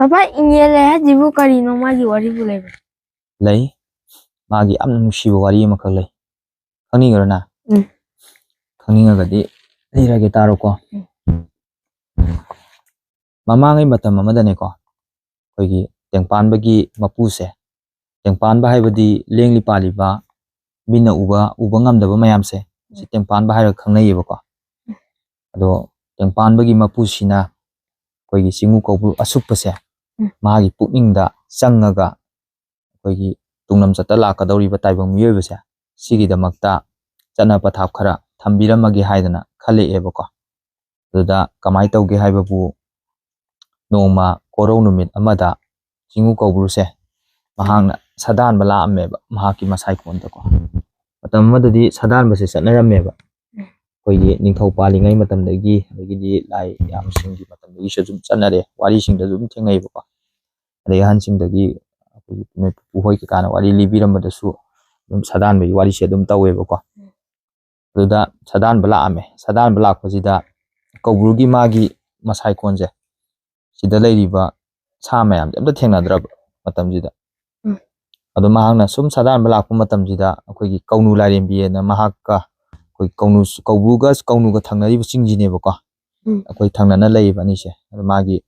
Papa inye le jibu kari no magi wari bu lebe. Lay magi amna nusiba wari ma khak lay. Khani garana. Khani ngagadi lirage taro ko. Mamangai matam amadane ko. Koigi tengpan bagi mapuse. Tengpan ba haibadi lengli pali ba bina uba ngamdaba mayam se. Si tengpan ba haira khangnai yeba ko. Ado tengpan bagi mapusina koigi singu kobru asukpa se. Magi pukningda changaga koigi tungnam chata lakadawriba taibang miyoiba se. Sigi damakta chana pathap khara thambiramagi haidana khaleeba ko. Aduda kamai tawge haibabu noma korau numit amada singu kobru se. Mahangna sadan bala ameba mahaki masai konta ko. Matam amadadi sadan base satnarameba. Koigi ningthau palingai matamdagi adagidi lai yam singi matamdagi sajum chanare wari singda zum thengai ba. Adai han singdagi koigi puhoi ki kana wari libirambadasu dum sadan bagi wari se dum tawe ba ko. Aduda sadan bala ame sadan bala khosida kobrugi magi masai konje sida leiriba sa mayam amta thengnadrab matamjida. Ado mahangna sum sadan bala ko matamjida koigi kaunu lairembi na mahakka koi kaubuga kaunuga thangnari singjine ba ko. Koi thangnana leiba ni se. Ado magi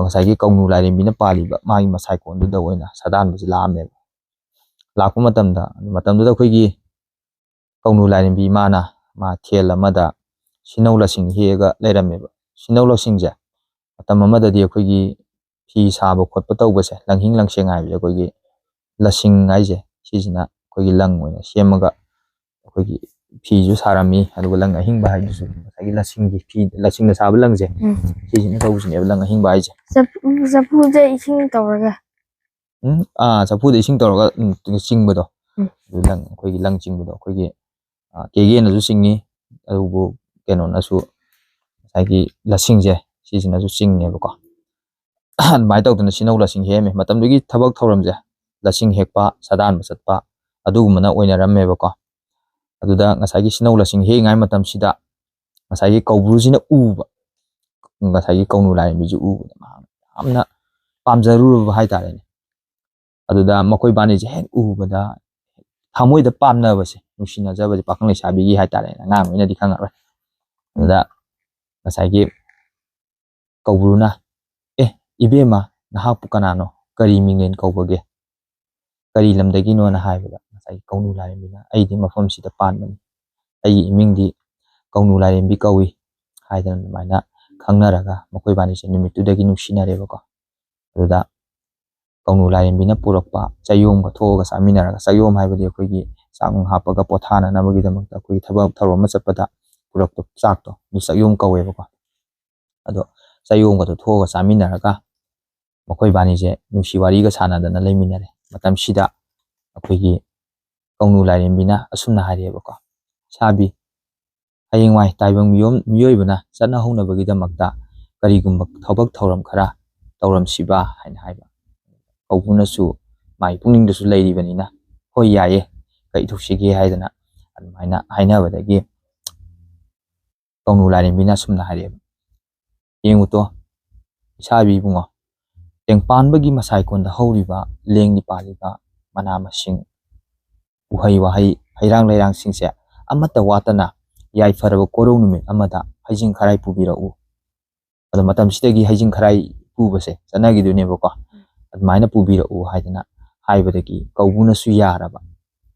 saigi kaunu lairembi na paliba magi masai kondu da oina sadan buji laame. Lakpa matamda koigi kaunu lairembi mana ma thel amada sinau lasing hega leirameba. Sinau lasingje matam amadadi koigi fi saba khotpa tawbase langhing langseng ai koigi lasing aije sijina koigi lang oina semaga koigi fi ju sarami aduga lang ahing ba haiju saigi lasingi fi lasingna saba langje sijina tawbusine lang ahing ba haije. Sapu je ising tawraga. Sapu de ising tawraga singbado. Lang koigi lang singbado koigi kege na ju singi adubu keno na su saigi lasingje sijina ju singne ba ko. Mai tawdana sinau lasing heme matamdagi thabak thawramje lasing hekpa sadan basatpa adugumana oina ramme ba ko. Aduda ngasagi sinau lasing he ngai matam sida ngasagi kaubrujina uba ngasagi kaunu lairembi ju uba amna pamjaru haitare ne. Aduda makoi bani je hen ubada thamoida pamna base nusina jabadi pakang lesabi gi haitare na ngam ina dikhanga. Aduda ngasagi kaubruna ibema nahak kanano kari mingen kaubage kari lamdagi no na haibada ngasagi kaunu lairembi na aidi mafam sida panmani ai imingdi kaunu lairembi kawi haidana maina khangnaraga makoi bani se numitudagi nuksinare ba ko. Aduda kaunu lairembi na purakpa chayom ga thoga saminaraga chayom haibadi koigi sang hapaga pothana namagi damakta koigi thabak tharoma chappada purakpa chakto ni chayom kawe ba ko. Ado chayom ga thoga saminaraga makoi bani je nusi wari ga sanadana leiminare matam sida koigi kaunu lairembi na asumna hare ba ko. Sabi hayengwai taibang miyoibana chana hongna bagi damakta karigumba thabak thawram khara tawram siba haina haiba. Kaubuna su mai pungning dasu leiribani na hoi yaye kai thuksige haidana admaina haina badagi kaunu lairembi na sumna hare. Yenguto sabi bungo tengpan bagi masai konda horiba lengni paliba mana masing uhai wahai hairang leirang singse amata watana yai faraba korau numit amada haijing kharai pubira u. Ado matam sidagi haijing kharai pubase chanagi dune ba ko. Admaina pubira u haidana haibadagi kaubuna su yaraba.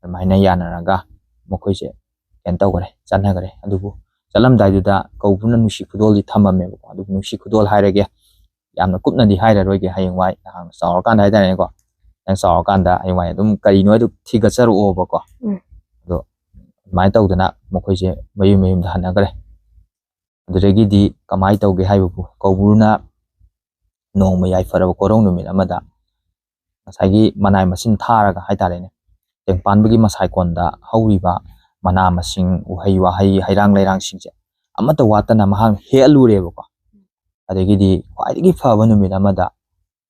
Admaina yanaraga mokoise entawgare chanagare adubu chalam daiduda kaubuna nusi khudol di thamame ba ko. Adu nusi khudol hairage yamna kupna di haira roige hayengwai nang sawrakan haidane ko. Nang sawrakan da hayengwai dum kari noi du thigacharu o ba ko. Ado mai tawdana mokoise mayum da hanagare. Aduregi di kamai tawge haibabu kaubruna nongma yai faraba korong numit amada ngasagi manai masin tharaga haitare ne. Tengpan bagi masai konda horiba mana masing uhai wahai hairang leirang singje amata watana mahang helure ba ko. Adegidi kwaidagi faba numit amada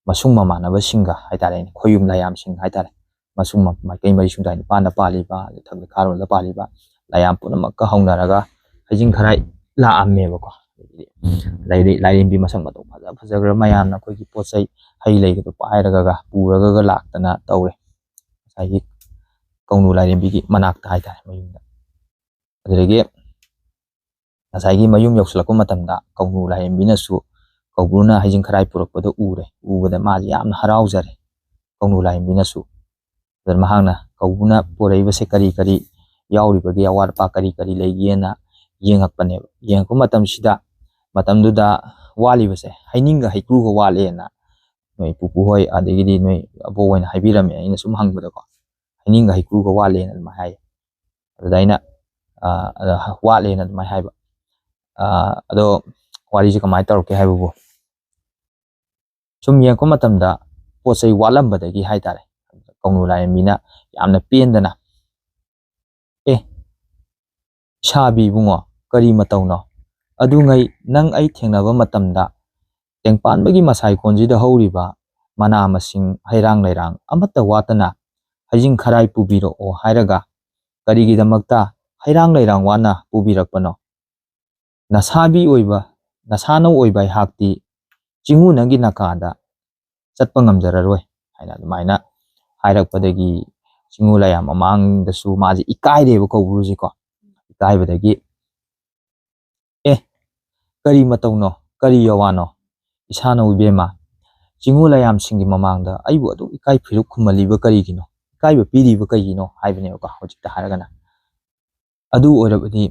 masung mamanaba singa haitare ne khoyum layam sing haitare masung makai mai sungdai ni panda paliba thagni kharol da paliba layam punamakka hongnaraga haijing kharai la amme ba ko ꯂꯥꯏꯔꯦꯝꯕꯤ ꯃꯁꯛ ꯃꯇꯧ ꯐꯖꯈ꯭ꯔꯕ ꯃꯌꯥꯝꯅ ꯑꯩꯈꯣꯏꯒꯤ ꯄꯣꯠ ꯆꯩ ꯍꯩ ꯂꯩꯒꯗꯣ ꯄꯥꯏꯔꯒ ꯄꯨꯔꯒ ꯂꯥꯛꯇꯅ ꯇꯧꯔꯦ ꯉꯁꯥꯏꯒꯤ ꯀꯧꯅꯨ ꯂꯥꯏꯔꯦꯝꯕꯤꯒꯤ ꯃꯅꯥꯛꯇ ꯍꯥꯏꯇꯥꯔꯦ ꯃꯌꯨꯝꯗ ꯑꯗꯨꯗꯒꯤ ꯉꯁꯥꯏꯒꯤ ꯃꯌꯨꯝ ꯌꯧꯁꯤꯜꯂꯛꯄ ꯃꯇꯝꯗ ꯀꯧꯅꯨ ꯂꯥꯏꯔꯦꯝꯕꯤꯅꯁꯨ ꯀꯧꯕ꯭ꯔꯨꯅ ꯍꯩꯖꯤꯡ ꯈꯔꯥꯏ ꯄꯨꯔꯛꯄꯗꯣ ꯎꯕꯗ ꯃꯥꯁꯦ ꯌꯥꯝꯅ ꯍꯔꯥꯎꯖꯔꯦ ꯀꯧꯅꯨ ꯂꯥꯏꯔꯦꯝꯕꯤꯅꯁꯨ ꯑꯗꯨꯅ ꯃꯍꯥꯛꯅ ꯀꯧꯕ꯭ꯔꯨꯅ ꯄꯨꯔꯛꯏꯕꯁꯦ ꯀꯔꯤ ꯀꯔꯤ ꯌꯥꯎꯔꯤꯕꯒꯦ ꯑꯋꯥꯠ ꯑꯄꯥ ꯀꯔꯤ ꯀꯔꯤ ꯂꯩꯒꯦꯅ ꯌꯦꯡꯉꯛꯄꯅꯦꯕ ꯌꯦꯡꯉꯛꯄ ꯃꯇꯝꯗꯨꯗ ꯋꯥꯠꯂꯤꯕꯁꯦ ꯍꯩꯅꯤꯡꯒ ꯍꯩꯀ꯭ꯔꯨꯒ ꯋꯥꯠꯂꯦꯅ ꯅꯣꯏ ꯄꯨꯄꯨ ꯍꯣꯏ ꯑꯗꯒꯤꯗꯤ ꯅꯣꯏ ꯑꯕꯣꯛ ꯍꯣꯏꯅ ꯍꯥꯏꯕꯤꯔꯝꯃꯦ ꯑꯩꯅ ꯁꯨꯝ ꯍꯪꯕꯗꯀꯣ ꯍꯩꯅꯤꯡꯒ ꯍꯩꯀ꯭ꯔꯨꯒ ꯋꯥꯠꯂꯦꯅ ꯑꯗꯨꯃꯥꯏꯅ ꯍꯥꯏꯌꯦ ꯑꯗꯨꯗ ꯑꯩꯅ ꯋꯥꯠꯂꯦꯅ ꯑꯗꯨꯃꯥꯏꯅ ꯍꯥꯏꯕ ꯑꯗꯣ ꯋꯥꯔꯤꯁꯦ ꯀꯃꯥꯏꯅ ꯇꯧꯔꯛꯀꯦ ꯍꯥꯏꯕꯕꯨ ꯁꯨꯝ ꯌꯦꯡꯉꯛꯄ ꯃꯇꯝꯗ ꯄꯣꯠ ꯆꯩ ꯋꯥꯠꯂꯝꯕꯗꯒꯤ ꯍꯥꯏꯇꯥꯔꯦ ꯀꯧꯅꯨ ꯂꯥꯏꯔꯦꯝꯕꯤꯅ ꯌꯥꯝꯅ ꯄꯦꯟꯗꯅ ꯏꯁꯥꯕꯤ ꯏꯕꯨꯡꯉꯣ ꯀꯔꯤ ꯃꯇꯧꯅꯣ ꯑꯗꯨꯉꯩ ꯅꯪ ꯑꯩ ꯊꯦꯡꯅꯕ ꯃꯇꯝꯗ ꯇꯦꯡꯄꯥꯟꯕꯒꯤ ꯃꯁꯥꯏꯀꯣꯟꯁꯤꯗ ꯍꯧꯔꯤꯕ ꯃꯅꯥ ꯃꯁꯤꯡ ꯍꯩꯔꯥꯡ ꯂꯩꯔꯥꯡ ꯑꯃꯠꯇ ꯋꯥꯠꯇꯅ ꯍꯩꯖꯤꯡ ꯈꯔꯥꯏ ꯄꯨꯕꯤꯔꯛꯑꯣ ꯍꯥꯏꯔꯒ ꯀꯔꯤꯒꯤꯗꯃꯛꯇ ꯍꯩꯔꯥꯡ ꯂꯩꯔꯥꯡ ꯋꯥꯠꯅ ꯄꯨꯕꯤꯔꯛꯄꯅꯣ ꯅꯁꯥꯅꯧ ꯑꯣꯏꯕ ꯑꯩꯍꯥꯛꯇꯤ ꯆꯤꯡꯉꯨ ꯅꯪꯒꯤ ꯅꯥꯀꯥꯗ ꯆꯠꯄ ꯉꯝꯖꯔꯔꯣꯏ ꯍꯥꯏꯅ ꯑꯗꯨꯃꯥꯏꯅ ꯍꯥꯏꯔꯛꯄꯗꯒꯤ ꯆꯤꯡꯉꯨ ꯂꯥꯏꯌꯥꯝ ꯃꯃꯥꯡꯗꯁꯨ ꯃꯥꯁꯦ ꯏꯀꯥꯏꯔꯦꯕ ꯀꯧꯕ꯭ꯔꯨꯁꯤꯀꯣ ꯏꯀꯥꯏꯕꯗꯒꯤ ꯀꯔꯤ ꯃꯇꯧꯅꯣ ꯀꯔꯤ ꯌꯋꯥꯅꯣ ꯏꯁꯥꯅꯧ ꯏꯕꯦꯝꯃ ꯆꯤꯡꯉꯨ ꯂꯥꯏꯌꯥꯝꯁꯤꯡꯒꯤ ꯃꯃꯥꯡꯗ ꯑꯩꯕꯨ ꯑꯗꯨꯝ ꯏꯀꯥꯏ ꯐꯤꯔꯨꯛ ꯈꯨꯝꯍꯜꯂꯤꯕ ꯀꯔꯤꯒꯤꯅꯣ ꯏꯀꯥꯏꯕ ꯄꯤꯔꯤꯕ ꯀꯩꯒꯤꯅꯣ ꯍꯥꯏꯕꯅꯦꯕꯀꯣ ꯍꯧꯖꯤꯛꯇ ꯍꯥꯏꯔꯒꯅ ꯑꯗꯨ ꯑꯣꯏꯔꯕꯗꯤ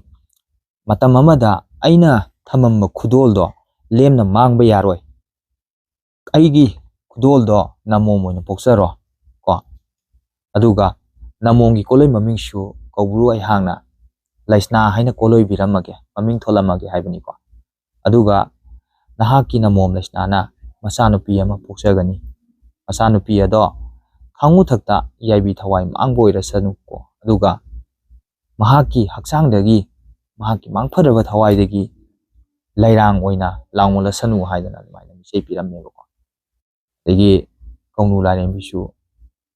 ꯃꯇꯝ ꯑꯃꯗ ꯑꯩꯅ ꯊꯝꯃꯝꯕ ꯈꯨꯗꯣꯜꯗꯣ ꯂꯦꯝꯅ ꯃꯥꯡꯕ ꯌꯥꯔꯣꯏ ꯑꯩꯒꯤ ꯈꯨꯗꯣꯜꯗꯣ ꯅꯃꯣꯝ ꯑꯣꯏꯅ ꯄꯣꯛꯆꯔꯣ ꯀꯣ ꯑꯗꯨꯒ ꯅꯃꯣꯝꯒꯤ ꯀꯣꯂꯣꯏ ꯃꯃꯤꯡꯁꯨ ꯀꯧꯕ꯭ꯔꯨ ꯑꯩꯍꯥꯛꯅ ꯂꯩꯁꯅꯥ ꯍꯥꯏꯅ ꯀꯣꯂꯣꯏꯕꯤꯔꯝꯃꯒꯦ ꯃꯃꯤꯡ ꯊꯣꯜꯂꯝꯃꯒꯦ ꯍꯥꯏꯕꯅꯤꯀꯣ ꯑꯗꯨꯒ ꯅꯍꯥꯛꯀꯤ ꯅꯃꯣꯝ ꯂꯩꯁꯅꯥꯅ ꯃꯆꯥꯅꯨꯄꯤ ꯑꯃ ꯄꯣꯛꯆꯒꯅꯤ ꯃꯆꯥꯅꯨꯄꯤ ꯑꯗꯣ ꯈꯥꯡꯉꯨꯊꯛꯇ ꯌꯥꯏꯕꯤ ꯊꯋꯥꯏ ꯃꯥꯡꯕ ꯑꯣꯏꯔꯁꯅꯨꯀꯣ ꯑꯗꯨꯒ ꯃꯍꯥꯛꯀꯤ ꯍꯛꯆꯥꯡꯗꯒꯤ ꯃꯍꯥꯛꯀꯤ ꯃꯥꯡꯐꯔꯕ ꯊꯋꯥꯏꯗꯒꯤ ꯂꯩꯔꯥꯡ ꯑꯣꯏꯅ ꯂꯥꯡꯉꯣꯜꯂꯁꯅꯨ ꯍꯥꯏꯗꯅ ꯑꯗꯨꯃꯥꯏꯅ ꯃꯤꯆꯩ ꯄꯤꯔꯝꯃꯦꯕꯀꯣ ꯑꯗꯒꯤ ꯀꯧꯅꯨ ꯂꯥꯏꯔꯦꯝꯕꯤꯁꯨ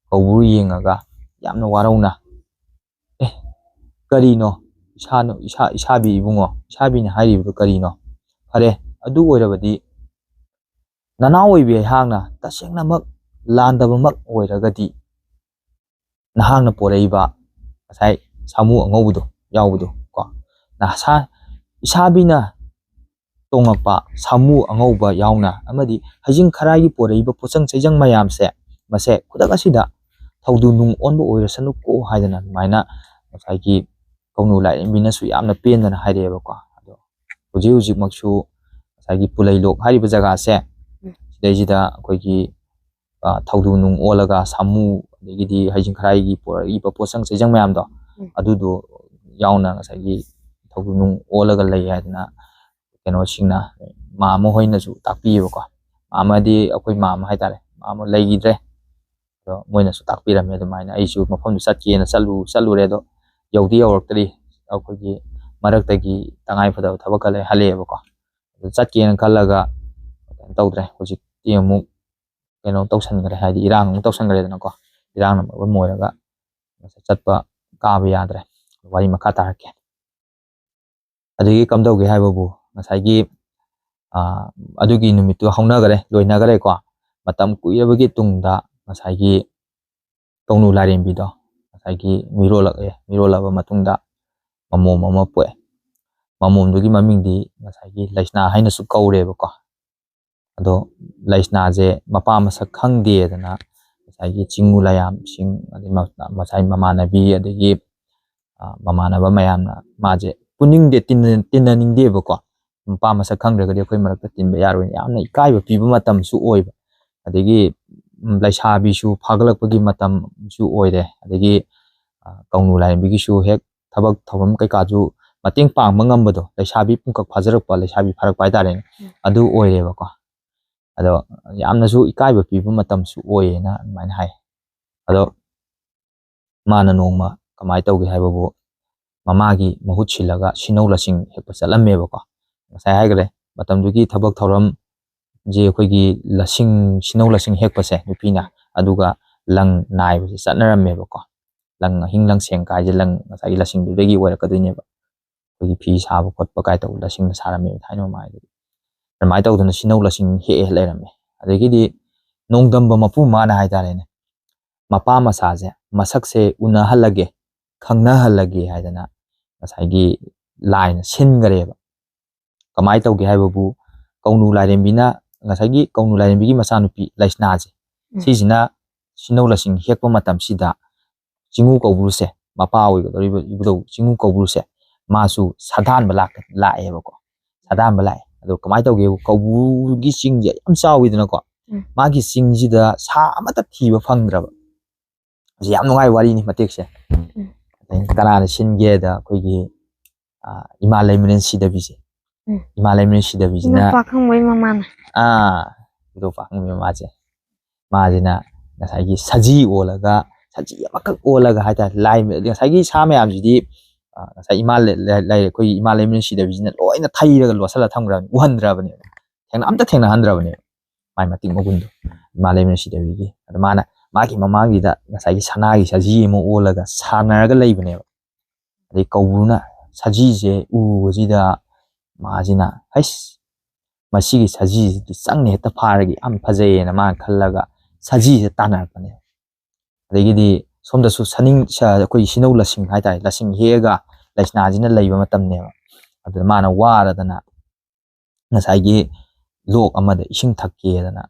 ꯀꯧꯕ꯭ꯔꯨ ꯌꯦꯡꯉꯒ ꯌꯥꯝꯅ ꯋꯥꯔꯧꯅ ꯀꯔꯤꯅꯣ ꯏꯁꯥꯕꯤ ꯏꯕꯨꯡꯉꯣ ꯏꯁꯥꯕꯤꯅ ꯍꯥꯏꯔꯤꯕꯗꯨ ꯀꯔꯤꯅꯣ ꯐꯔꯦ ꯑꯗꯨ ꯑꯣꯏꯔꯕꯗꯤ ꯅꯅꯥꯎ ꯑꯣꯏꯕꯤ ꯑꯩꯍꯥꯛꯅ ꯇꯁꯦꯡꯅꯃꯛ ꯂꯥꯟꯗꯕꯃꯛ ꯑꯣꯏꯔꯒꯗꯤ ꯅꯍꯥꯛꯅ ꯄꯣꯔꯛꯏꯕ ꯉꯁꯥꯏ ꯁꯥꯃꯨ ꯑꯉꯧꯕꯗꯣ ꯌꯥꯎꯕꯗꯣ ꯀꯣ ꯏꯁꯥꯕꯤꯅ ꯇꯣꯡꯉꯛꯄ ꯁꯥꯃꯨ ꯑꯉꯧꯕ ꯌꯥꯎꯅ ꯑꯃꯗꯤ ꯍꯩꯖꯤꯡ ꯈꯔꯥꯏꯒꯤ ꯄꯣꯔꯛꯏꯕ ꯄꯣꯠꯆꯪ ꯆꯩꯖꯪ ꯃꯌꯥꯝꯁꯦ ꯃꯁꯦ ꯈꯨꯗꯛ ꯑꯁꯤꯗ ꯊꯧꯗꯨ ꯅꯨꯡ ꯑꯣꯟꯕ ꯑꯣꯏꯔꯁꯅꯨꯀꯣ ꯍꯥꯏꯗꯅ ꯑꯗꯨꯃꯥꯏꯅ ꯉꯁꯥꯏꯒꯤ ꯀꯧꯅꯨ ꯂꯥꯏꯔꯦꯝꯕꯤꯅꯁꯨ ꯌꯥꯝꯅ ꯄꯦꯟꯗꯅ ꯍꯥꯏꯔꯛꯑꯦꯕꯀꯣ ꯑꯗꯣ ꯍꯧꯖꯤꯛꯃꯛꯁꯨ ꯉꯁꯥꯏꯒꯤ ꯄꯨꯂꯩꯂꯣꯛ ꯍꯥꯏꯔꯤꯕ ꯖꯒꯥꯁꯦ ꯁꯤꯗꯩꯁꯤꯗ ꯑꯩꯈꯣꯏꯒꯤ ꯊꯧꯗꯨ ꯅꯨꯡ ꯑꯣꯜꯂꯒ ꯁꯥꯃꯨ ꯑꯗꯒꯤꯗꯤ ꯍꯩꯖꯤꯡ ꯈꯔꯥꯏꯒꯤ ꯄꯣꯔꯛꯏꯕ ꯄꯣꯠꯆꯪ ꯆꯩꯖꯪ ꯃꯌꯥꯝꯗꯣ ꯑꯗꯨꯗꯣ ꯌꯥꯎꯅ ꯉꯁꯥꯏꯒꯤ ꯊꯧꯗꯨ ꯅꯨꯡ ꯑꯣꯜꯂꯒ ꯂꯩ ꯍꯥꯏꯗꯅ ꯀꯩꯅꯣꯁꯤꯡꯅ ꯃꯥꯝꯃ ꯍꯣꯏꯅꯁꯨ ꯇꯥꯛꯄꯤꯌꯦꯕꯀꯣ ꯃꯥꯝꯃꯗꯤ ꯑꯩꯈꯣꯏ ꯃꯥꯝꯃ ꯍꯥꯏꯇꯥꯔꯦ ꯃꯥꯝꯃ ꯂꯩꯈꯤꯗ꯭ꯔꯦ ꯑꯗꯣ ꯃꯣꯏꯅꯁꯨ ꯇꯥꯛꯄꯤꯔꯝꯃꯦ ꯑꯗꯨꯃꯥꯏꯅ ꯑꯩꯁꯨ ꯃꯐꯝꯗꯨ ꯆꯠꯀꯦꯅ ꯆꯠꯂꯨꯔꯦ ꯑꯗꯣ ꯌꯧꯔꯛꯇ꯭ꯔꯤ ꯑꯩꯈꯣꯏꯒꯤ ꯃꯔꯛꯇꯒꯤ ꯇꯉꯥꯏꯐꯗꯕ ꯊꯕꯛꯀ ꯂꯩ ꯍꯜꯂꯛꯑꯦꯕꯀꯣ ꯑꯗꯨ ꯆꯠꯀꯦꯅ ꯈꯜꯂꯒ ꯀꯩꯅꯣ ꯇꯧꯗ꯭ꯔꯦ ꯍꯧꯖꯤꯛꯇꯤ ꯑꯃꯨꯛ ꯀꯩꯅꯣ ꯇꯧꯁꯟꯈ꯭ꯔꯦ ꯍꯥꯏꯗꯤ ꯏꯔꯥꯡ ꯑꯃꯨꯛ ꯇꯧꯁꯟꯈ꯭ꯔꯦꯗꯅꯀꯣ ꯏꯔꯥꯡꯅ ꯃꯔꯝ ꯑꯣꯏꯔꯒ ꯆꯠꯄ ꯀꯥꯕ ꯌꯥꯗ꯭ꯔꯦ ꯋꯥꯔꯤ ꯃꯈꯥ ꯇꯥꯔꯛꯀꯦ ꯑꯗꯒꯤ ꯀꯝꯗꯧꯒꯦ ꯍꯥꯏꯕꯕꯨ ꯉꯁꯥꯏꯒꯤ ꯑꯗꯨꯒꯤ ꯅꯨꯃꯤꯠꯇꯨ ꯂꯣꯏꯅꯈꯔꯦꯀꯣ ꯃꯇꯝ ꯀꯨꯏꯔꯕꯒꯤ ꯇꯨꯡꯗ ꯉꯁꯥꯏꯒꯤ ꯀꯧꯅꯨ ꯂꯥꯏꯔꯦꯝꯕꯤꯗꯣ ꯉꯁꯥꯏꯒꯤ ꯃꯤꯔꯣꯜꯂꯕ ꯃꯇꯨꯡꯗ ꯃꯃꯣꯝ ꯑꯃ ꯄꯣꯛꯑꯦ ꯃꯃꯣꯝꯗꯨꯒꯤ ꯃꯃꯤꯡꯗꯤ ꯉꯁꯥꯏꯒꯤ ꯂꯩꯁꯅꯥ ꯍꯥꯏꯅꯁꯨ ꯀꯧꯔꯦꯕꯀꯣ ꯑꯗꯣ ꯂꯩꯁꯅꯥꯁꯦ ꯃꯄꯥ ꯃꯁꯛ ꯈꯪꯗꯦꯗꯅ ꯉꯁꯥꯏꯒꯤ ꯆꯤꯡꯉꯨ ꯂꯥꯏꯌꯥꯝꯁꯤꯡ ꯑꯗꯩ ꯉꯁꯥꯏ ꯃꯃꯥꯟꯅꯕꯤ ꯑꯗꯒꯤ ꯃꯃꯥꯟꯅꯕ ꯃꯌꯥꯝꯅ ꯃꯥꯁꯦ ꯄꯨꯅꯤꯡꯗꯦ ꯇꯤꯟꯅꯅꯤꯡꯗꯦꯕꯀꯣ ꯃꯄꯥ ꯃꯁꯛ ꯈꯪꯗ꯭ꯔꯒꯗꯤ ꯑꯩꯈꯣই ꯃꯔꯛꯇ ꯇꯤꯟꯕ ꯌꯥꯔꯣꯏ ꯌꯥꯝꯅ ꯏꯀꯥꯏꯕ ꯄꯤꯕ ꯃꯇꯝꯁꯨ ꯑꯣꯏꯕ ꯑꯗꯒꯤ ꯂꯩꯁꯥꯕꯤꯁꯨ ꯐꯥꯒꯠꯂꯛꯄꯒꯤ ꯃꯇꯝꯁꯨ ꯑꯣꯏꯔꯦ ꯑꯗꯒꯤ ꯀꯧꯅꯨ ꯂꯥꯏꯔꯦꯝꯕꯤꯒꯤꯁꯨ ꯍꯦꯛ ꯊꯕꯛ ꯊꯧꯔꯝ ꯀꯩꯀꯥꯁꯨ ꯃꯇꯦꯡ ꯄꯥꯡꯕ ꯉꯝꯕꯗꯣ ꯂꯩꯁꯥꯕꯤ ꯄꯨꯡꯀꯛ ꯐꯥꯖꯔꯛꯄ ꯂꯩꯁꯥꯕꯤ ꯐꯥꯔꯛꯄ ꯍꯥꯏꯇꯥꯔꯦꯅꯦ ꯑꯗꯨ ꯑꯣꯏꯔꯦꯕꯀꯣ ꯑꯗꯣ ꯌꯥꯝꯅꯁꯨ ꯏꯀꯥꯏꯕ ꯄꯤꯕ ꯃꯇꯝꯁꯨ ꯑꯣꯏꯌꯦꯅ ꯑꯗꯨꯃꯥꯏꯅ ꯍꯥꯏ ꯑꯗꯣ ꯃꯥꯅ ꯅꯣꯡꯃ ꯀꯃꯥꯏꯅ ꯇꯧꯒꯦ ꯍꯥꯏꯕꯕꯨ ꯃꯃꯥꯒꯤ ꯃꯍꯨꯠ ꯁꯤꯜꯂꯒ ꯁꯤꯅꯧ ꯂꯁꯤꯡ ꯍꯦꯛꯄ ꯆꯠꯂꯝꯃꯦꯕꯀꯣ ꯉꯁꯥꯏ ꯍꯥꯏꯈ꯭ꯔꯦ ꯃꯇꯝꯗꯨꯒꯤ ꯊꯕꯛ ꯊꯧꯔꯝꯁꯦ ꯑꯩꯈꯣꯏꯒꯤ ꯁꯤꯅꯧ ꯂꯁꯤꯡ ꯍꯦꯛꯄꯁꯦ ꯅꯨꯄꯤꯅ ꯑꯗꯨꯒ ꯂꯪ ꯅꯥꯏꯕꯁꯦ ꯆꯠꯅꯔꯝꯃꯦꯕꯀꯣ ꯂꯪ ꯑꯍꯤꯡ ꯂꯪꯁꯦꯡ ꯀꯥꯏꯁꯦ ꯂꯪ ꯉꯁꯥꯏꯒꯤ ꯂꯁꯤꯡꯗꯨꯗꯒꯤ ꯑꯣꯏꯔꯛꯀꯗꯣꯏꯅꯦꯕ ꯑꯩꯈꯣꯏꯒꯤ ꯐꯤ ꯁꯥꯕ ꯈꯣꯠꯄ ꯀꯥꯏ ꯇꯧꯕ ꯂꯁꯤꯡꯅ ꯁꯥꯔꯝꯃꯦꯕ ꯊꯥꯏꯅ ꯃꯃꯥꯡꯗꯗꯤ ꯑꯗꯨꯃꯥꯏꯅ ꯇꯧꯗꯅ ꯁꯤꯅꯧ ꯂꯁꯤꯡ ꯍꯦꯛꯑ ꯂꯩꯔꯝꯃꯦ ꯑꯗꯒꯤꯗꯤ ꯅꯣꯡꯗꯝꯕ ꯃꯄꯨ ꯃꯥꯅ ꯍꯥꯏꯇꯥꯔꯦꯅꯦ ꯃꯄꯥ ꯃꯆꯥꯁꯦ ꯃꯁꯛꯁꯦ ꯎꯅꯍꯜꯂꯒꯦ ꯈꯪꯅꯍꯜꯂꯒꯦ ꯍꯥꯏꯗꯅ ꯉꯁꯥꯏꯒꯤ ꯂꯥꯏꯅ ꯁꯤꯟꯈꯔꯦꯕ ꯀꯃꯥꯏꯅ ꯇꯧꯒꯦ ꯍꯥꯏꯕꯕꯨ ꯀꯧꯅꯨ ꯂꯥꯏꯔꯦꯝꯕꯤꯅ ꯉꯁꯥꯏꯒꯤ ꯀꯧꯅꯨ ꯂꯥꯏꯔꯦꯝꯕꯤꯒꯤ ꯃꯆꯥꯅꯨꯄꯤ ꯂꯩꯁꯅꯥꯁꯦ ꯁꯤꯁꯤꯅ ꯁꯤꯅꯧ ꯂꯁꯤꯡ ꯍꯦꯛꯄ ꯃꯇꯝꯁꯤꯗ ꯆꯤꯡꯉꯨ ꯀꯧꯕ꯭ꯔꯨꯁꯦ ꯃꯄꯥ ꯑꯣꯏꯒꯗꯧꯔꯤꯕ ꯏꯕꯨꯙꯧ ꯆꯤꯡꯉꯨ ꯀꯧꯕ꯭ꯔꯨꯁꯦ ꯃꯥꯁꯨ ꯁꯥꯗꯥꯟꯕ ꯂꯥꯛꯑꯦꯕꯀꯣ ꯁꯥꯗꯥꯟꯕ ꯂꯥꯛꯑꯦ ꯑꯗꯣ ꯀꯃꯥꯏꯅ ꯇꯧꯒꯦ ꯀꯧꯕ꯭ꯔꯨꯒꯤ ꯆꯤꯡꯁꯦ ꯌꯥꯝ ꯆꯥꯎꯋꯤꯗꯅꯀꯣ ꯃꯥꯒꯤ ꯆꯤꯡꯁꯤꯗ ꯁꯥ ꯑꯃꯠꯇ ꯊꯤꯕ ꯐꯪꯗ꯭ꯔꯕ ꯃꯁꯤ ꯌꯥꯝ ꯅꯨꯡꯉꯥꯏꯕ ꯋꯥꯔꯤꯅꯤ ꯃꯇꯦꯛꯁꯦ ꯀꯅꯥꯅ ꯁꯤꯟꯒꯦꯗ ꯑꯩꯈꯣꯏꯒꯤ ꯏꯃꯥ ꯂꯩꯃꯔꯦꯟ ꯁꯤꯗꯕꯤꯁꯦ ꯏꯃꯥ ꯂꯩꯃꯔꯦꯟ ꯁꯤꯗꯕꯤꯁꯤꯅ ꯄꯥꯈꯪꯕꯩ ꯃꯃꯥꯅ ꯏꯕꯨꯙꯧ ꯄꯥꯈꯪꯕꯩ ꯃꯃꯥꯁꯦ ꯃꯥꯁꯤꯅ ꯉꯁꯥꯏꯒꯤ ꯁꯖꯤ ꯑꯣꯜꯂꯒ ꯁꯖꯤ ꯑꯃꯈꯛ ꯑꯣꯜꯂꯒ ꯍꯥꯏꯇꯥꯔꯦ ꯂꯥꯏ ꯉꯁꯥꯏꯒꯤ ꯁꯥ ꯃꯌꯥꯝꯁꯤꯗꯤ ꯉꯁꯥꯏ ꯑꯩꯈꯣꯏꯒꯤ ꯏꯃꯥ ꯂꯩꯃꯔꯦꯟ ꯁꯤꯗꯕꯤꯁꯤꯅ ꯂꯣꯏꯅ ꯊꯩꯔꯒ ꯂꯣꯠꯁꯤꯜꯂ ꯊꯝꯈ꯭ꯔꯕꯅꯤ ꯎꯍꯟꯗ꯭ꯔꯕꯅꯦꯕ ꯑꯝꯇ ꯊꯦꯡꯅꯍꯟꯗ꯭ꯔꯕꯅꯦꯕ ꯃꯥꯏ ꯃꯇꯤꯛ ꯃꯒꯨꯟꯗꯣ ꯏꯃꯥ ꯂꯩꯃꯔꯦꯟ ꯁꯤꯗꯕꯤꯒꯤ ꯑꯗꯣ ꯃꯥꯅ ꯃꯥꯒꯤ ꯃꯃꯥꯡꯒꯤꯗ ꯉꯁꯥꯏꯒꯤ ꯁꯅꯥꯒꯤ ꯁꯖꯤ ꯑꯃ ꯑꯣꯜꯂꯒ ꯁꯥꯟꯅꯔꯒ ꯂꯩꯕꯅꯦꯕ ꯑꯗꯩ ꯀꯧꯕ꯭ꯔꯨꯅ ꯁꯖꯤꯁꯦ ꯎꯕꯁꯤꯗ ꯃꯥꯁꯤꯅ ꯍꯩꯁ ꯃꯁꯤꯒꯤ ꯁꯖꯤꯁꯤꯗꯤ ꯆꯪꯅ ꯍꯦꯛꯇ ꯐꯥꯔꯒ ꯌꯥꯝ ꯐꯖꯩꯌꯦꯅ ꯃꯥꯅ ꯈꯜꯂꯒ ꯁꯖꯤꯁꯦ ꯇꯥꯟꯅꯔꯛꯄꯅꯦꯕ ꯑꯗꯒꯤꯗꯤ ꯁꯣꯝꯗꯁꯨ ꯑꯩꯈꯣꯏ ꯁꯤꯅꯧ ꯂꯁꯤꯡ ꯍꯥꯏꯇꯥꯔꯦ ꯂꯁꯤꯡ ꯍꯦꯛꯑꯒ ꯂꯩꯁꯅꯥꯁꯤꯅ ꯂꯩꯕ ꯃꯇꯝꯅꯦꯕ ꯑꯗꯨꯗ ꯃꯥꯅ ꯋꯥꯔꯗꯅ ꯉꯁꯥꯏꯒꯤ ꯂꯣꯛ ꯑꯃꯗ ꯏꯁꯤꯡ ꯊꯛꯀꯦꯗꯅ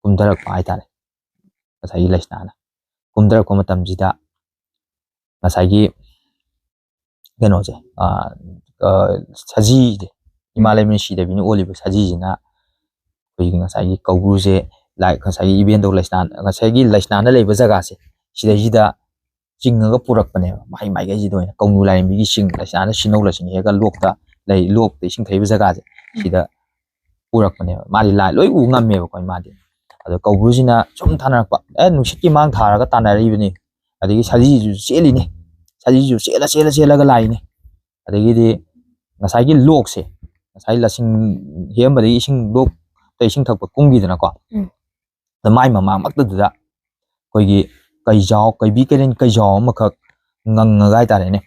ꯀꯨꯝꯊꯔꯛꯄ ꯍꯥꯏꯇꯥꯔꯦ ꯉꯁꯥꯏꯒꯤ ꯂꯩꯁꯅꯥꯅ ꯀꯨꯝꯊꯔꯛꯄ ꯃꯇꯝꯁꯤꯗ ꯉꯁꯥꯏꯒꯤ ꯀꯩꯅꯣꯁꯦ ꯁꯖꯤꯁꯦ ꯏꯃꯥ ꯂꯩꯃꯔꯦꯟ ꯁꯤꯗꯕꯤꯅ ꯑꯣꯜꯂꯤꯕ ꯁꯖꯤꯁꯤꯅ ꯑꯩꯈꯣꯏꯒꯤ ꯉꯁꯥꯏꯒꯤ ꯀꯧꯕ꯭ꯔꯨꯁꯦ ꯉꯁꯥꯏꯒꯤ ꯏꯕꯦꯟꯗꯧ ꯂꯩꯁꯅꯥ ꯉꯁꯥꯏꯒꯤ ꯂꯩꯁꯅꯥꯅ ꯂꯩꯕ ꯖꯒꯥꯁꯦ ꯁꯤꯗꯩꯁꯤꯗ ꯆꯤꯡꯉꯒ ꯄꯨꯔꯛꯄꯅꯦꯕ ꯃꯥꯏꯀꯩꯁꯤꯗ ꯑꯣꯏꯅ ꯀꯧꯅꯨ ꯂꯥꯏꯔꯦꯝꯕꯤꯒꯤ ꯆꯤꯡ ꯂꯩꯁꯅꯥꯅ ꯁꯤꯅꯧ ꯂꯁꯤꯡ ꯍꯦꯛꯑꯒ ꯂꯣꯛꯇ ꯏꯁꯤꯡ ꯊꯩꯕ ꯖꯒꯥꯁꯦ ꯁꯤꯗ ꯄꯨꯔꯛꯄꯅꯦꯕ ꯃꯥꯗꯤ ꯂꯥꯏ ꯂꯣꯏ ꯎ ꯉꯝꯃꯦꯕꯀꯣ ꯃꯥꯗꯤ ꯑꯗꯣ ꯀꯧꯕ꯭ꯔꯨꯁꯤꯅ ꯁꯨꯝ ꯊꯥꯅꯔꯛꯄ ꯅꯨꯡꯁꯤꯠꯀꯤ ꯃꯥꯡ ꯊꯥꯔꯒ ꯇꯥꯟꯅꯔꯛꯏꯕꯅꯤ ꯑꯗꯒꯤ ꯁꯖꯤꯁꯤꯁꯨ ꯆꯦꯜꯂꯤꯅꯤ ꯁꯖꯤꯁꯤꯁꯨ ꯆꯦꯜꯂꯒ ꯂꯥꯛꯏꯅꯤ ꯑꯗꯒꯤꯗꯤ ꯉꯁꯥꯏꯒꯤ ꯂꯣꯛꯁꯦ ꯉꯁꯥꯏ ꯂꯁꯤꯡ ꯍꯦꯛꯑꯝꯕꯗꯒꯤ ꯂꯣꯛꯇ ꯏꯁꯤꯡ ꯊꯛꯄ ꯀꯨꯝꯈꯤꯗꯅꯀꯣ ꯑꯗ ꯃꯥꯏ ꯃꯃꯥꯡꯃꯛꯇꯗꯨꯗ ꯑꯩꯈꯣꯏꯒꯤ ꯀꯩꯕꯤ ꯀꯩꯔꯦꯟ ꯀꯩꯖꯥꯎ ꯑꯃꯈꯛ ꯉꯪꯉꯒ ꯍꯥꯏꯇꯥꯔꯦꯅꯦ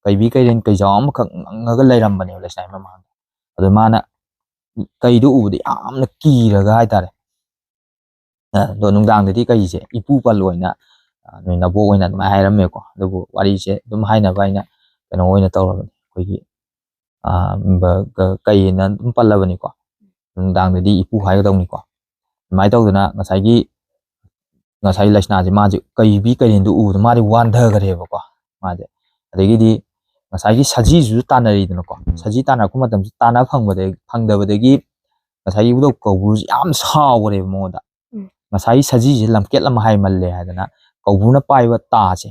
ꯀꯩꯕꯤ ꯀꯩꯔꯦꯟ ꯀꯩꯖꯥꯎ ꯑꯃꯈꯛ ꯉꯪꯉꯒ ꯂꯩꯔꯝꯕꯅꯦꯕ ꯂꯩꯁꯅꯥꯒꯤ ꯃꯃꯥꯡꯗ ꯑꯗꯣ ꯃꯥꯅ ꯀꯩꯗꯣ ꯎꯕꯗ ꯌꯥꯝꯅ ꯀꯤꯔꯒ ꯍꯥꯏꯇꯥꯔꯦ ꯑꯗꯣ ꯅꯨꯡꯗꯥꯡꯗꯗꯤ ꯀꯩꯁꯦ ꯏꯄꯨ ꯄꯜ ꯑꯣꯏꯅ ꯅꯣꯏ ꯅꯕꯣꯛ ꯑꯣꯏꯅ ꯑꯗꯨꯃꯥꯏꯅ ꯍꯥꯏꯔꯝꯃꯦꯀꯣ ꯑꯗꯨꯕꯨ ꯋꯥꯔꯤꯁꯦ ꯑꯗꯨꯝ ꯍꯥꯏꯅꯕ ꯑꯩꯅ ꯀꯩꯅꯣ ꯑꯣꯏꯅ ꯇꯧꯔꯕꯅꯤ ꯑꯩꯈꯣꯏꯒꯤ ꯀꯩꯅ ꯑꯗꯨꯝ ꯄꯜꯂꯕꯅꯤꯀꯣ ꯅꯨꯡꯗꯥꯡꯗꯗꯤ ꯏꯄꯨ ꯍꯥꯏꯒꯗꯧꯅꯤꯀꯣ ꯑꯗꯨꯃꯥꯏꯅ ꯇꯧꯗꯅ ꯉꯁꯥꯏ ꯂꯩꯁꯅꯥꯁꯦ ꯃꯥꯁꯦ ꯀꯩꯕꯤ ꯀꯩꯔꯦꯟꯗꯨ ꯎꯕꯗ ꯃꯥꯗꯤ ꯋꯥꯟꯊꯈ꯭ꯔꯦꯕꯀꯣ ꯃꯥꯁꯦ ꯑꯗꯒꯤꯗꯤ ꯉꯁꯥꯏꯒꯤ ꯁꯖꯤꯁꯤꯁꯨ ꯇꯥꯟꯅꯔꯤꯗꯅꯀꯣ ꯁꯖꯤ ꯇꯥꯟꯅꯔꯛꯄ ꯃꯇꯝꯁꯤ ꯇꯥꯟꯅ ꯐꯪꯗꯕꯗꯒꯤ ꯉꯁꯥꯏꯒꯤ ꯏꯕꯨꯙꯧ ꯀꯧꯕ꯭ꯔꯨꯁꯤ ꯌꯥꯝ ꯁꯥꯎꯈ꯭ꯔꯦꯕ ꯃꯉꯣꯟꯗ ꯉꯁꯥꯏꯒꯤ ꯁꯖꯤꯁꯦ ꯂꯝꯀꯦꯠ ꯑꯃ ꯍꯥꯏꯃꯜꯂꯦ ꯍꯥꯏꯗꯅ ꯀꯧꯕ꯭ꯔꯨꯅ ꯄꯥꯏꯕ ꯇꯥꯁꯦ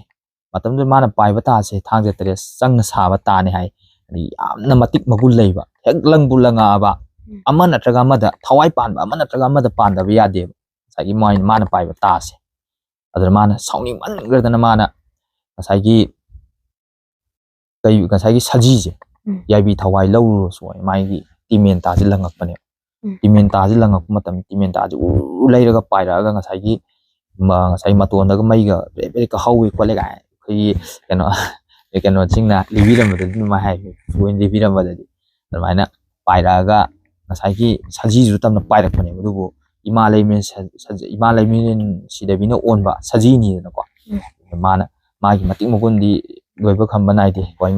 ꯃꯇꯝꯗꯨꯗ ꯃꯥꯅ ꯄꯥꯏꯕ ꯇꯥꯁꯦ ꯊꯥꯡꯖ ꯇꯔꯦꯠ ꯆꯪꯅ ꯁꯥꯕ ꯇꯥꯅꯤ ꯍꯥꯏ ꯑꯗꯩ ꯌꯥꯝꯅ ꯃꯇꯤꯛ ꯃꯒꯨꯟ ꯂꯩꯕ ꯍꯦꯛ ꯂꯪꯕꯨ ꯂꯪꯉꯛꯑꯕ ꯑꯃ ꯅꯠꯇ꯭ꯔꯒ ꯑꯃꯗ ꯊꯋꯥꯏ ꯄꯥꯟꯕ ꯑꯃ ꯅꯠꯇ꯭ꯔꯒ ꯑꯃꯗ ꯄꯥꯟꯗꯕ ꯌꯥꯗꯦꯕ ꯉꯁꯥꯏꯒꯤ ꯃꯥꯅ ꯄꯥꯏꯕ ꯇꯥꯁꯦ ꯑꯗꯨꯅ ꯃꯥꯅ ꯁꯥꯎꯅꯤꯡꯃꯟꯈ꯭ꯔꯗꯅ ꯃꯥꯅ ꯉꯁꯥꯏꯒꯤ ꯁꯖꯤꯁꯦ ꯌꯥꯏꯕꯤ ꯊꯋꯥꯏ ꯂꯧꯔꯨꯔꯁꯨ ꯃꯥꯒꯤ ꯇꯤꯃꯦꯟ ꯇꯥꯁꯦ ꯂꯪꯉꯛꯄꯅꯦꯕ ꯇꯤꯃꯦꯟ ꯇꯥꯁꯦ ꯂꯪꯉꯛꯄ ꯃꯇꯝꯗ ꯇꯤꯃꯦꯟ ꯇꯥꯁꯦ ꯂꯩꯔꯒ ꯄꯥꯏꯔꯛꯑꯒ ꯉꯁꯥꯏ ꯃꯇꯣꯟꯗꯒ ꯃꯩꯒ ꯕꯦꯔꯦꯛꯀ ꯍꯧꯋꯤ ꯈꯣꯠꯂꯦ ꯀꯥꯏ ꯑꯩꯈꯣꯏꯒꯤ ꯀꯩꯅꯣꯁꯤꯡꯅ ꯂꯤꯕꯤꯔꯝꯕꯗꯗꯤ ꯑꯗꯨꯃꯥꯏꯅ ꯍꯥꯏ ꯊꯣꯏꯅ ꯂꯤꯕꯤꯔꯝꯕꯗꯗꯤ ꯑꯗꯨꯃꯥꯏꯅ ꯄꯥꯏꯔꯛꯑꯒ ꯉꯁꯥꯏꯒꯤ ꯁꯖꯤꯁꯨ ꯇꯝꯅ ꯄꯥꯏꯔꯛꯄꯅꯦꯕ ꯑꯗꯨꯕꯨ ꯏꯃꯥ ꯂꯩꯃꯔꯦꯟ ꯁꯤꯗꯕꯤꯅ ꯑꯣꯟꯕ ꯁꯖꯤꯅꯤꯗꯅꯀꯣ ꯃꯥꯅ ꯃꯥꯒꯤ ꯃꯇꯤꯛ ꯃꯒꯨꯟꯗꯤ ꯂꯣꯏꯕ ꯈꯝꯕ ꯅꯥꯏꯗꯦ ꯑꯩꯈꯣꯏ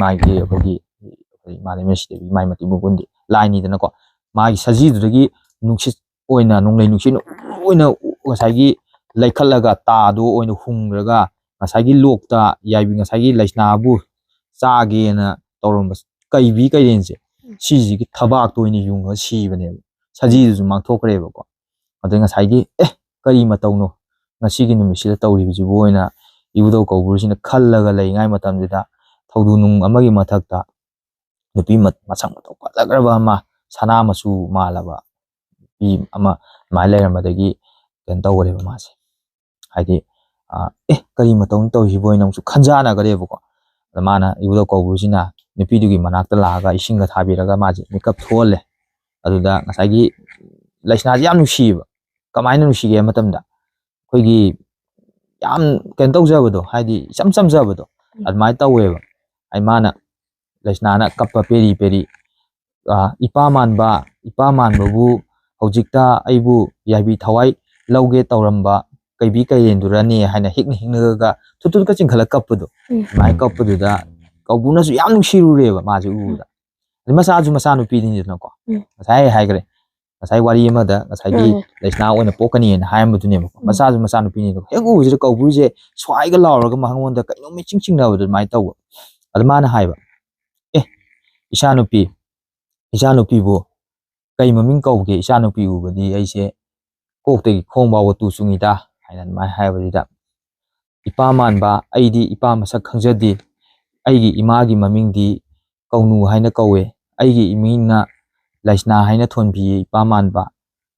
ꯏꯃꯥ ꯂꯩꯃꯔꯦꯟ ꯁꯤꯗꯕꯤ ꯃꯥꯒꯤ ꯃꯇꯤꯛ ꯃꯒꯨꯟꯗꯤ ꯂꯥꯏꯅꯤꯗꯅꯀꯣ ꯃꯥꯒꯤ ꯁꯖꯤꯗꯨꯗꯒꯤ ꯅꯨꯡꯁꯤꯠ ꯑꯣꯏꯅ ꯅꯣꯡꯂꯩ ꯅꯨꯡꯁꯤꯠ ꯑꯣꯏꯅ ꯉꯁꯥꯏꯒꯤ ꯂꯩꯈꯠꯂꯒ ꯇꯥꯗꯣ ꯑꯣꯏꯅ ꯍꯨꯡꯈ꯭ꯔꯒ ꯉꯁꯥꯏꯒꯤ ꯂꯣꯛꯇ ꯉꯁꯥꯏꯒꯤ ꯂꯩꯁꯅꯥꯕꯨ ꯆꯥꯒꯦꯅ ꯇꯧꯔꯝꯕ ꯀꯩꯕꯤ ꯀꯩꯔꯦꯟꯁꯦ ꯁꯤꯁꯤꯒꯤ ꯊꯕꯥꯛꯇ ꯑꯣꯏꯅ ꯌꯨꯡꯉꯒ ꯁꯤꯕꯅꯦꯕ ꯁꯖꯤꯗꯨꯁꯨ ꯃꯥꯡꯊꯣꯛꯈ꯭ꯔꯦꯕꯀꯣ ꯑꯗꯩ ꯉꯁꯥꯏꯒꯤ ꯀꯔꯤ ꯃꯇꯧꯅꯣ ꯉꯁꯤꯒꯤ ꯅꯨꯃꯤꯠꯁꯤꯗ ꯇꯧꯔꯤꯕꯁꯤꯕꯨ ꯑꯣꯏꯅ ꯏꯕꯨꯙꯧ ꯀꯧꯕ꯭ꯔꯨꯁꯤꯅ ꯈꯜꯂꯒ ꯂꯩꯉꯥꯏ ꯃꯇꯝꯁꯤꯗ ꯊꯧꯗꯨ ꯅꯨꯡ ꯑꯃꯒꯤ ꯃꯊꯛꯇ ꯅꯨꯄꯤ ꯃꯁꯛ ꯃꯇꯧ ꯐꯖꯈ꯭ꯔꯕ ꯑꯃ ꯁꯅꯥ ꯃꯆꯨ ꯃꯥꯜꯂꯕ ꯅꯨꯄꯤ ꯑꯃ ꯑꯗꯨꯃꯥꯏꯅ ꯂꯩꯔꯝꯕꯗꯒꯤ ꯀꯩꯅꯣ ꯇꯧꯈ꯭ꯔꯦꯕ ꯃꯥꯁꯦ ꯍꯥꯏꯗꯤ ꯀꯔꯤ ꯃꯇꯧꯅꯣ ꯇꯧꯔꯤꯁꯤꯕꯨ ꯑꯣꯏꯅ ꯑꯃꯨꯛꯁꯨ ꯈꯟꯖꯥꯟꯅꯈ꯭ꯔꯦꯕꯀோ ꯑꯗ ꯃꯥꯅ ꯏꯕꯨꯙꯧ ꯀꯧꯕ꯭ꯔꯨꯁꯤꯅ ꯅꯨꯄꯤꯗꯨꯒꯤ ꯃꯅꯥꯛꯇ ꯂꯥꯛꯑꯒ ꯏꯁꯤꯡꯒ ꯊꯥꯕꯤꯔꯒ ꯃꯥꯁꯦ ꯃꯤꯀꯞ ꯊꯣꯛꯍꯜꯂꯦ ꯑꯗꯨꯗ ꯉꯁꯥꯏꯒꯤ ꯂꯩꯁꯅꯥꯁꯦ ꯌꯥꯝ ꯅꯨꯡꯁꯤꯌꯦꯕ ꯀꯃꯥꯏꯅ ꯅꯨꯡꯁꯤꯒꯦ ꯍꯥꯏꯕ ꯃꯇꯝꯗ ꯑꯩꯈꯣꯏꯒꯤ ꯌꯥꯝ ꯀꯩꯅꯣ ꯇꯧꯖꯕꯗꯣ ꯍꯥꯏꯗꯤ ꯏꯆꯝ ꯆꯝꯖꯕꯗꯣ ꯑꯗꯨꯃꯥꯏꯅ ꯇꯧꯋꯦꯕ ꯃꯥꯅ Laisnana kappa peri peri ipa manbabu hojikta aibu yaibi thawai lauge tawramba kaibi kayendurani haina hikna tutut ka chingkhala kappudu mai kappudu da kaubuna su yam nungsirureba maji uda masaju masanu pidini nako masai haigre masai wari amada masai laisna oina pokani na haimudune masaju masanu pini no hegu ujira kaubuje swaiga lawraga mahangonda kaino me chingchingnawdu mai taw admana haiba Ishanupi bo kai maming kauge Ishanupi ubadi aise kokte khongbawo tu sungida haina mai haibadida ipa manba aidi ipa masak khangjadi aigi imagi mamingdi kaunu haina kauwe aigi imina laisna haina thonbi ipa manba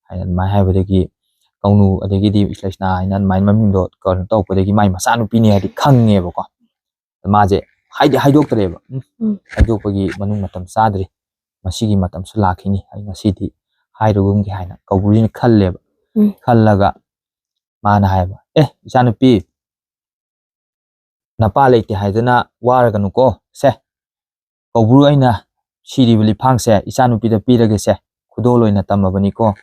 haina mai haibadagi kaunu adagidi laisna haina mai mamingdo kan tawpadagi mai masanupi ni hadi khangeba ko maje haidoktreba haidokpagi manung matam sadri masigi matam su lakhini ai masidi hairugumgi haina kaubulina khalleba khallaga mana haiba Ishanupi napa leite haidana waraga ko se kauburu aina siri bali phangse Ishanupi da pirage se khudoloina tamabani ko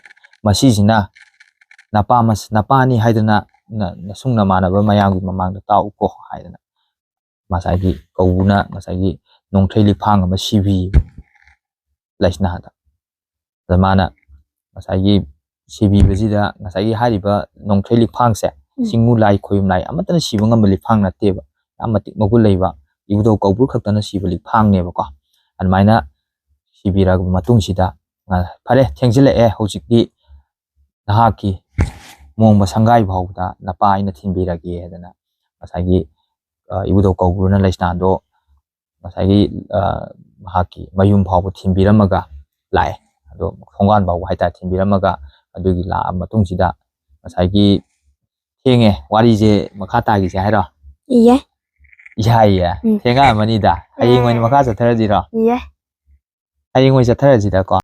masijina napa ni haidana nasungna manaba mayanggi mamangda tau ko haidana masagi kaubuna masagi nongtheli phang ama sibi laisna da zamana masagi sibi bezida masagi hariba nongtheli phangse singmu lai khoyum lai amatana sibanga mali phang na teba amatik magul leiba ibudo kaubur khaktana sibali phang neba ko anmaina sibira matung sida phare thengjile hojikdi nahaki mongba sangai bhauda napa ina thinbirage hedana masagi ibudo kauburuna laisna do masagi mahaki mayum phawbu thimbiramaga lae ado khongan bawu haita thimbiramaga adugi la matung sida masagi thenge wari je makata gi se hairo iya iya thenga manida hayeng oin maka chathara jiro iya hayeng oin chathara jida ko